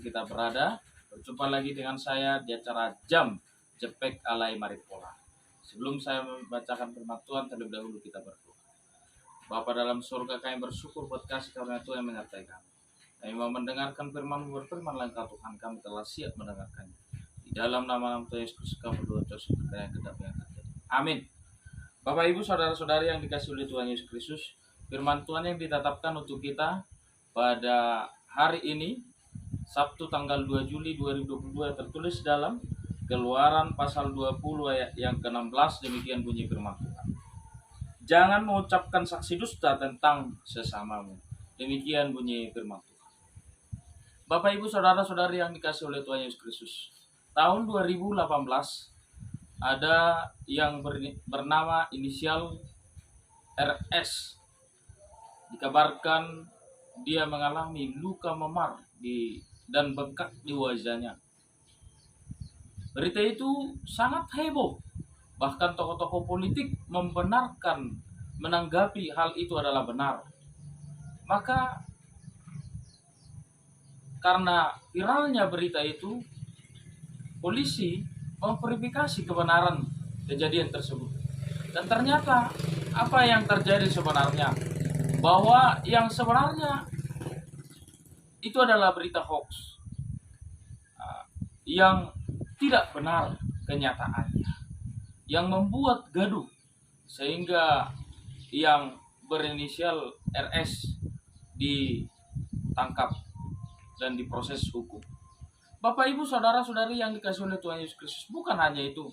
kita berada. Berjumpa lagi dengan saya di acara Jam Jepek Alai Maripola. Sebelum saya membacakan firman Tuhan, terlebih dahulu kita berdoa. Bapa dalam surga, kami bersyukur buat kasih karunia Tuhan yang menyertai kami. Kami mau mendengarkan firman-Mu, berfirman langkah Tuhan, kami telah siap mendengarkannya. Di dalam nama Tuhan Yesus kami berdoa, yang kedap yang terjadi. Amin. Bapak Ibu saudara-saudari yang dikasihi oleh Tuhan Yesus Kristus, firman Tuhan yang ditetapkan untuk kita pada hari ini, Sabtu tanggal 2 Juli 2022, tertulis dalam Keluaran pasal 20 ayat yang ke-16, demikian bunyi firman Tuhan. Jangan mengucapkan saksi dusta tentang sesamamu. Demikian bunyi firman Tuhan. Bapak Ibu saudara-saudari yang dikasihi oleh Tuhan Yesus Kristus, tahun 2018 ada yang bernama inisial RS. Dikabarkan dia mengalami luka memar dan bengkak di wajahnya. Berita itu sangat heboh. Bahkan tokoh-tokoh politik membenarkan, menanggapi hal itu adalah benar. Maka karena viralnya berita itu, polisi memverifikasi kebenaran kejadian tersebut. Dan ternyata apa yang terjadi sebenarnya, bahwa yang sebenarnya itu adalah berita hoax yang tidak benar kenyataannya, yang membuat gaduh sehingga yang berinisial RS ditangkap dan diproses hukum. Bapak Ibu saudara-saudari yang dikasihi oleh Tuhan Yesus Kristus, bukan hanya itu.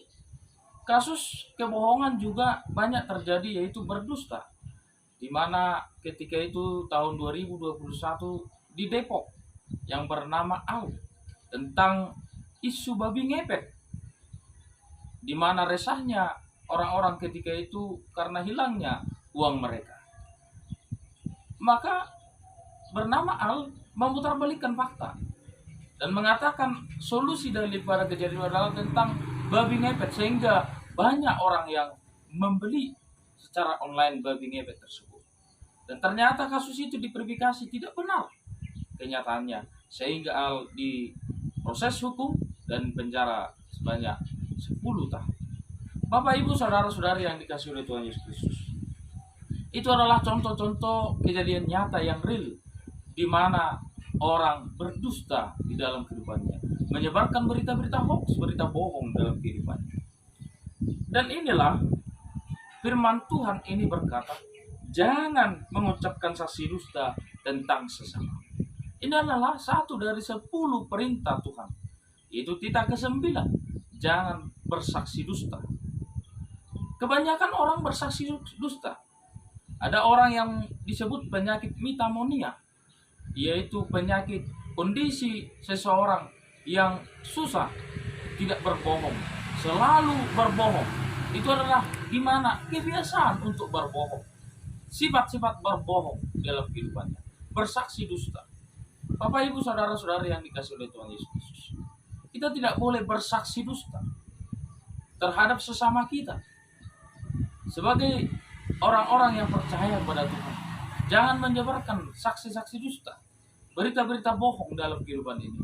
Kasus kebohongan juga banyak terjadi, yaitu berdusta. Di mana ketika itu tahun 2021 di Depok yang bernama Al tentang isu babi ngepet, di mana resahnya orang-orang ketika itu karena hilangnya uang mereka. Maka bernama Al memutarbalikkan fakta dan mengatakan solusi daripada kejadian adalah tentang babi ngepet, sehingga banyak orang yang membeli secara online babi ngepet tersebut. Dan ternyata kasus itu diverifikasi tidak benar kenyataannya, sehingga Al diproses hukum dan penjara sebanyak 10 tahun. Bapak Ibu saudara-saudari yang dikasihi oleh Tuhan Yesus Kristus, itu adalah contoh-contoh kejadian nyata yang real, di mana orang berdusta di dalam kehidupannya, menyebarkan berita-berita hoax, berita bohong dalam kehidupannya. Dan inilah firman Tuhan ini berkata, jangan mengucapkan saksi dusta tentang sesama. Ini adalah satu dari 10 perintah Tuhan. Itu titah ke-9, jangan bersaksi dusta. Kebanyakan orang bersaksi dusta. Ada orang yang disebut penyakit mitamonia, yaitu penyakit kondisi seseorang yang susah tidak berbohong, selalu berbohong. Itu adalah gimana kebiasaan untuk berbohong, sifat-sifat berbohong dalam kehidupannya, bersaksi dusta. Bapak Ibu saudara-saudari yang dikasihi oleh Tuhan Yesus Kristus, kita tidak boleh bersaksi dusta terhadap sesama kita sebagai orang-orang yang percaya kepada Tuhan. Jangan menyebarkan saksi-saksi dusta, berita-berita bohong dalam kehidupan ini.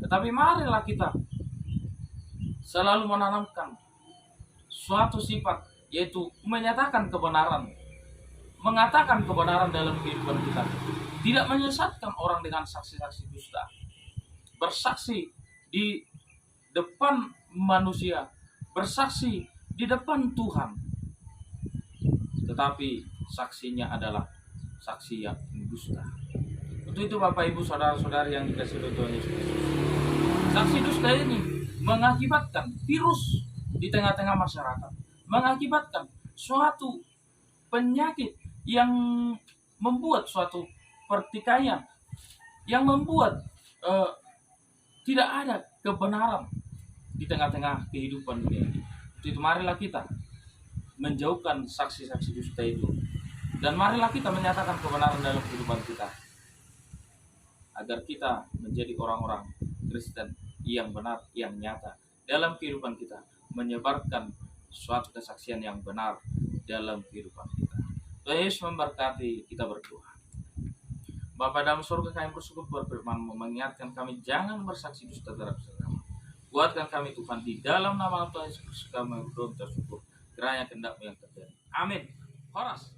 Tetapi marilah kita selalu menanamkan suatu sifat, yaitu menyatakan kebenaran, mengatakan kebenaran dalam kehidupan kita, tidak menyesatkan orang dengan saksi-saksi dusta, bersaksi di depan manusia, bersaksi di depan Tuhan, tetapi saksinya adalah saksi yang dusta. Untuk itu Bapak Ibu saudara-saudari yang dikasihi oleh Tuhan Yesus Kristus, saksi dusta ini mengakibatkan virus di tengah-tengah masyarakat, mengakibatkan suatu penyakit yang membuat suatu pertikaian, yang membuat tidak ada kebenaran di tengah-tengah kehidupan dunia ini. Untuk itu marilah kita menjauhkan saksi-saksi dusta itu, dan marilah kita menyatakan kebenaran dalam kehidupan kita, agar kita menjadi orang-orang Kristen yang benar, yang nyata dalam kehidupan kita, menyebarkan suatu kesaksian yang benar dalam kehidupan kita. Tuhan Yesus memberkati. Kita berdoa. Bapa dalam surga, kami bersyukur buat firman-Mu, mengingatkan kami jangan bersaksi dusta terhadap sesama. Kuatkan kami Tuhan, di dalam nama Tuhan Yesus Kristus kami berdoa bersyukur. Kiranya kehendak-Mu yang terjadi. Amin. Horas.